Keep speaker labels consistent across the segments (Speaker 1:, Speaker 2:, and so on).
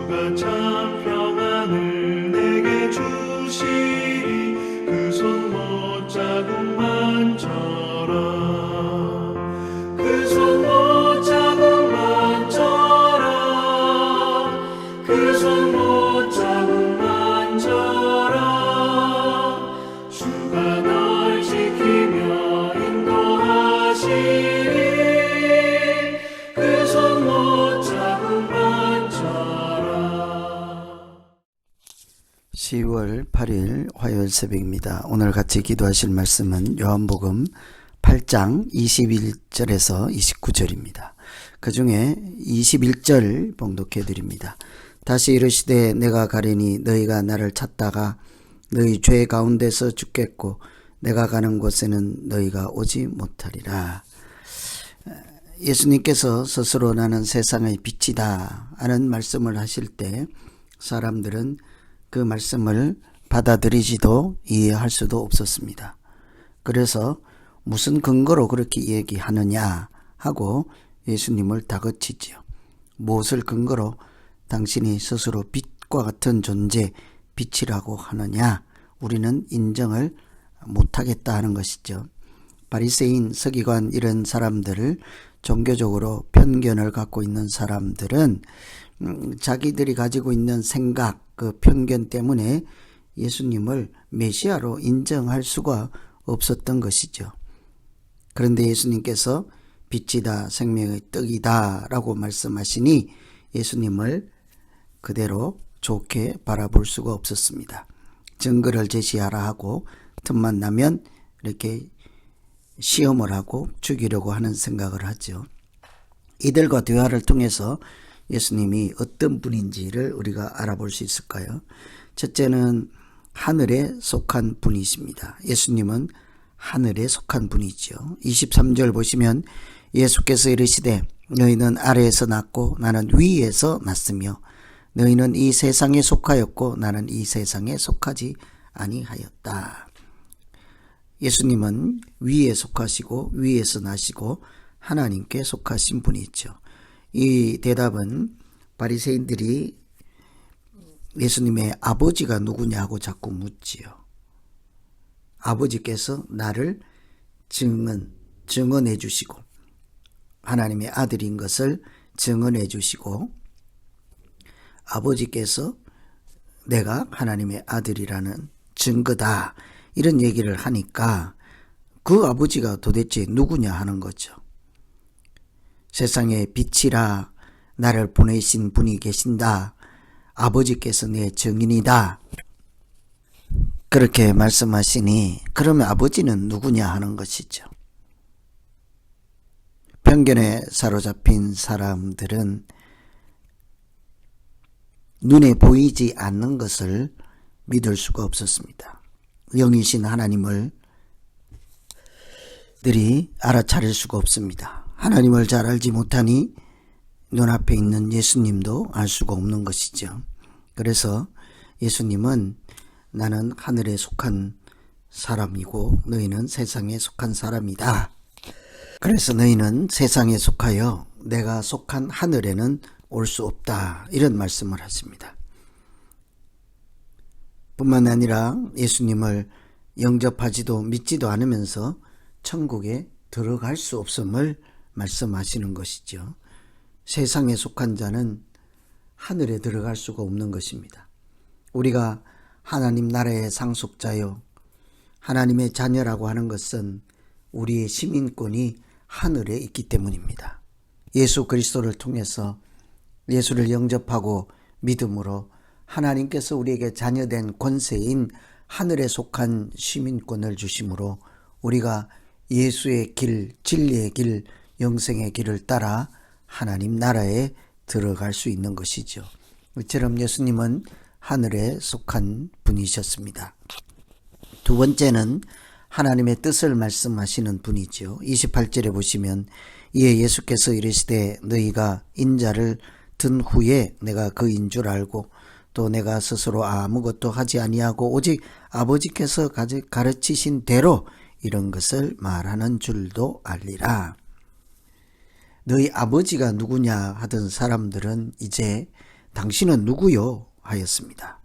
Speaker 1: 주가 참 평안을 내게 주시리. 그 손 못자국만 져라. 그 손 못자국만 져라. 그 손 못자국만 져라. 주가 널 지키며 인도하시리. 그 손 못자국만 져라.
Speaker 2: 10월 8일 화요일 새벽입니다. 오늘 같이 기도하실 말씀은 요한복음 8장 21절에서 29절입니다. 그 중에 21절 봉독해 드립니다. 다시 이르시되 내가 가리니 너희가 나를 찾다가 너희 죄 가운데서 죽겠고 내가 가는 곳에는 너희가 오지 못하리라. 예수님께서 스스로 나는 세상의 빛이다 하는 말씀을 하실 때 사람들은 그 말씀을 받아들이지도 이해할 수도 없었습니다. 그래서 무슨 근거로 그렇게 얘기하느냐 하고 예수님을 다그치지요. 무엇을 근거로 당신이 스스로 빛과 같은 존재, 빛이라고 하느냐, 우리는 인정을 못하겠다 하는 것이죠. 바리새인, 서기관 이런 사람들을, 종교적으로 편견을 갖고 있는 사람들은 자기들이 가지고 있는 생각, 그 편견 때문에 예수님을 메시아로 인정할 수가 없었던 것이죠. 그런데 예수님께서 빛이다, 생명의 떡이다 라고 말씀하시니 예수님을 그대로 좋게 바라볼 수가 없었습니다. 증거를 제시하라 하고 틈만 나면 이렇게 시험을 하고 죽이려고 하는 생각을 하죠. 이들과 대화를 통해서 예수님이 어떤 분인지를 우리가 알아볼 수 있을까요? 첫째는 하늘에 속한 분이십니다. 예수님은 하늘에 속한 분이죠. 23절 보시면 예수께서 이르시되 너희는 아래에서 났고 나는 위에서 났으며 너희는 이 세상에 속하였고 나는 이 세상에 속하지 아니하였다. 예수님은 위에 속하시고 위에서 나시고 하나님께 속하신 분이죠. 이 대답은 바리새인들이 예수님의 아버지가 누구냐고 자꾸 묻지요. 아버지께서 나를 증언해 주시고 하나님의 아들인 것을 증언해 주시고 아버지께서 내가 하나님의 아들이라는 증거다 이런 얘기를 하니까 그 아버지가 도대체 누구냐 하는 거죠. 세상에 빛이라 나를 보내신 분이 계신다. 아버지께서 내 증인이다. 그렇게 말씀하시니 그러면 아버지는 누구냐 하는 것이죠. 편견에 사로잡힌 사람들은 눈에 보이지 않는 것을 믿을 수가 없었습니다. 영이신 하나님을 들이 알아차릴 수가 없습니다. 하나님을 잘 알지 못하니 눈앞에 있는 예수님도 알 수가 없는 것이죠. 그래서 예수님은 나는 하늘에 속한 사람이고 너희는 세상에 속한 사람이다. 그래서 너희는 세상에 속하여 내가 속한 하늘에는 올 수 없다. 이런 말씀을 하십니다. 뿐만 아니라 예수님을 영접하지도 믿지도 않으면서 천국에 들어갈 수 없음을 말씀하시는 것이죠. 세상에 속한 자는 하늘에 들어갈 수가 없는 것입니다. 우리가 하나님 나라의 상속자요 하나님의 자녀라고 하는 것은 우리의 시민권이 하늘에 있기 때문입니다. 예수 그리스도를 통해서 예수를 영접하고 믿음으로 하나님께서 우리에게 자녀된 권세인 하늘에 속한 시민권을 주심으로 우리가 예수의 길, 진리의 길, 영생의 길을 따라 하나님 나라에 들어갈 수 있는 것이죠. 이처럼 예수님은 하늘에 속한 분이셨습니다. 두 번째는 하나님의 뜻을 말씀하시는 분이죠. 28절에 보시면 이에 예수께서 이르시되 너희가 인자를 든 후에 내가 그인 줄 알고 또 내가 스스로 아무것도 하지 아니하고 오직 아버지께서 가르치신 대로 이런 것을 말하는 줄도 알리라. 너희 아버지가 누구냐 하던 사람들은 이제 당신은 누구요? 하였습니다.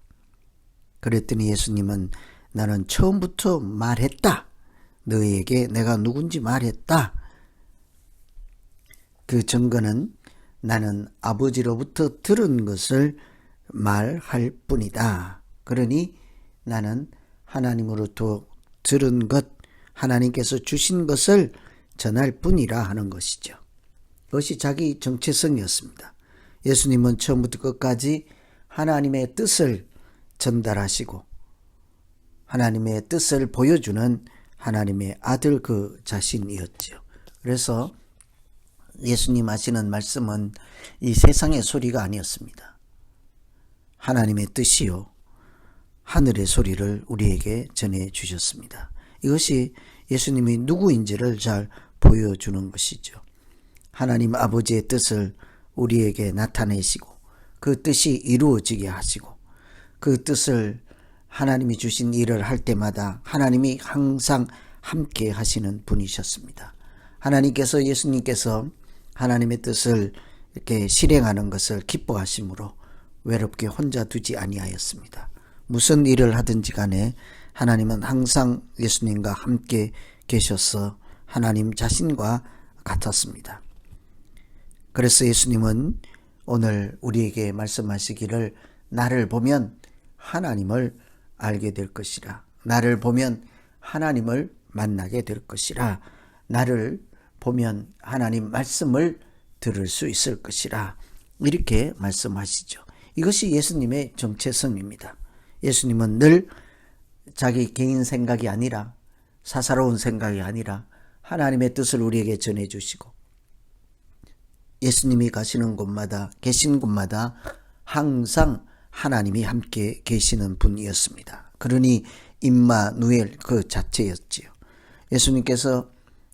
Speaker 2: 그랬더니 예수님은 나는 처음부터 말했다. 너희에게 내가 누군지 말했다. 그 증거는 나는 아버지로부터 들은 것을 말할 뿐이다. 그러니 나는 하나님으로부터 들은 것, 하나님께서 주신 것을 전할 뿐이라 하는 것이죠. 그것이 자기 정체성이었습니다. 예수님은 처음부터 끝까지 하나님의 뜻을 전달하시고 하나님의 뜻을 보여주는 하나님의 아들 그 자신이었죠. 그래서 예수님 하시는 말씀은 이 세상의 소리가 아니었습니다. 하나님의 뜻이요 하늘의 소리를 우리에게 전해 주셨습니다. 이것이 예수님이 누구인지를 잘 보여주는 것이죠. 하나님 아버지의 뜻을 우리에게 나타내시고 그 뜻이 이루어지게 하시고 그 뜻을 하나님이 주신 일을 할 때마다 하나님이 항상 함께 하시는 분이셨습니다. 하나님께서 예수님께서 하나님의 뜻을 이렇게 실행하는 것을 기뻐하심으로 외롭게 혼자 두지 아니하였습니다. 무슨 일을 하든지 간에 하나님은 항상 예수님과 함께 계셔서 하나님 자신과 같았습니다. 그래서 예수님은 오늘 우리에게 말씀하시기를 나를 보면 하나님을 알게 될 것이라. 나를 보면 하나님을 만나게 될 것이라. 나를 보면 하나님 말씀을 들을 수 있을 것이라. 이렇게 말씀하시죠. 이것이 예수님의 정체성입니다. 예수님은 늘 자기 개인 생각이 아니라 사사로운 생각이 아니라 하나님의 뜻을 우리에게 전해주시고 예수님이 가시는 곳마다 계신 곳마다 항상 하나님이 함께 계시는 분이었습니다. 그러니 임마누엘 그 자체였지요. 예수님께서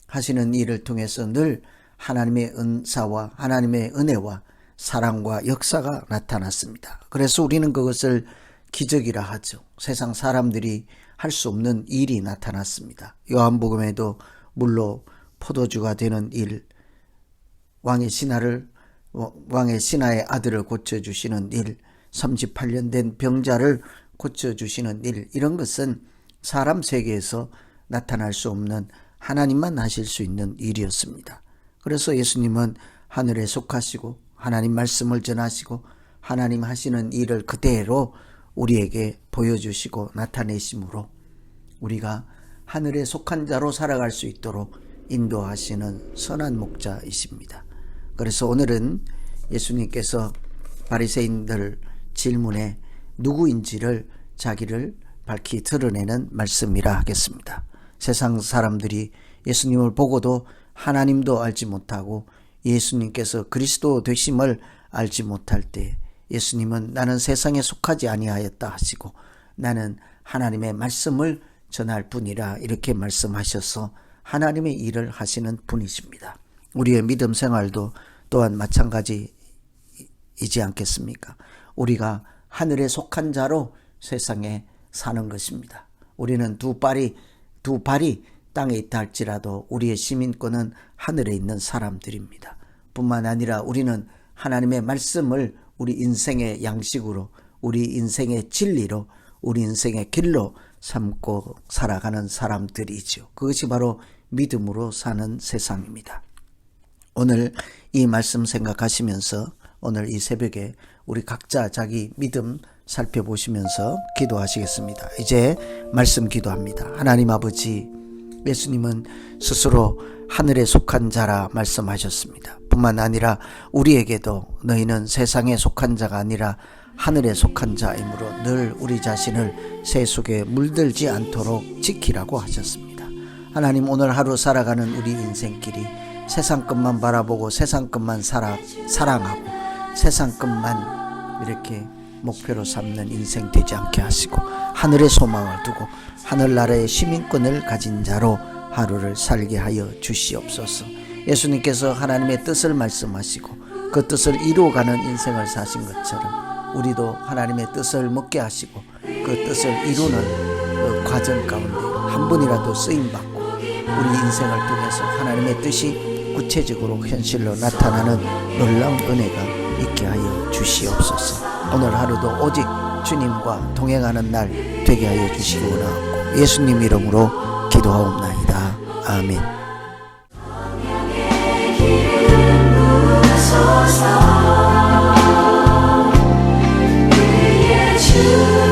Speaker 2: 하시는 일을 통해서 늘 하나님의 은사와 하나님의 은혜와 사랑과 역사가 나타났습니다. 그래서 우리는 그것을 기적이라 하죠. 세상 사람들이 할 수 없는 일이 나타났습니다. 요한복음에도 물로 포도주가 되는 일, 왕의 신하의 아들을 고쳐주시는 일, 38년 된 병자를 고쳐주시는 일, 이런 것은 사람 세계에서 나타날 수 없는 하나님만 하실 수 있는 일이었습니다. 그래서 예수님은 하늘에 속하시고 하나님 말씀을 전하시고 하나님 하시는 일을 그대로 우리에게 보여주시고 나타내심으로 우리가 하늘에 속한 자로 살아갈 수 있도록 인도하시는 선한 목자이십니다. 그래서 오늘은 예수님께서 바리새인들 질문에 누구인지를 자기를 밝히 드러내는 말씀이라 하겠습니다. 세상 사람들이 예수님을 보고도 하나님도 알지 못하고 예수님께서 그리스도 되심을 알지 못할 때 예수님은 나는 세상에 속하지 아니하였다 하시고 나는 하나님의 말씀을 전할 뿐이라 이렇게 말씀하셔서 하나님의 일을 하시는 분이십니다. 우리의 믿음 생활도 또한 마찬가지이지 않겠습니까? 우리가 하늘에 속한 자로 세상에 사는 것입니다. 우리는 두 발이 땅에 있다 할지라도 우리의 시민권은 하늘에 있는 사람들입니다. 뿐만 아니라 우리는 하나님의 말씀을 우리 인생의 양식으로, 우리 인생의 진리로, 우리 인생의 길로 삼고 살아가는 사람들이죠. 그것이 바로 믿음으로 사는 세상입니다. 오늘 이 말씀 생각하시면서 오늘 이 새벽에 우리 각자 자기 믿음 살펴보시면서 기도하시겠습니다. 이제 말씀 기도합니다. 하나님 아버지, 예수님은 스스로 하늘에 속한 자라 말씀하셨습니다. 뿐만 아니라 우리에게도 너희는 세상에 속한 자가 아니라 하늘에 속한 자이므로 늘 우리 자신을 새 속에 물들지 않도록 지키라고 하셨습니다. 하나님, 오늘 하루 살아가는 우리 인생길이 세상 것만 바라보고 세상 것만 사랑하고 세상 것만 이렇게 목표로 삼는 인생 되지 않게 하시고 하늘의 소망을 두고 하늘나라의 시민권을 가진 자로 하루를 살게 하여 주시옵소서. 예수님께서 하나님의 뜻을 말씀하시고 그 뜻을 이루어가는 인생을 사신 것처럼 우리도 하나님의 뜻을 묻게 하시고 그 뜻을 이루는 그 과정 가운데 한 분이라도 쓰임받고 우리 인생을 통해서 하나님의 뜻이 구체적으로 현실로 나타나는 놀라운 은혜가 있게 하여 주시옵소서. 오늘 하루도 오직 주님과 동행하는 날 되게 하여 주시기 원하고 예수님 이름으로 기도하옵나이다. 아멘.
Speaker 3: 주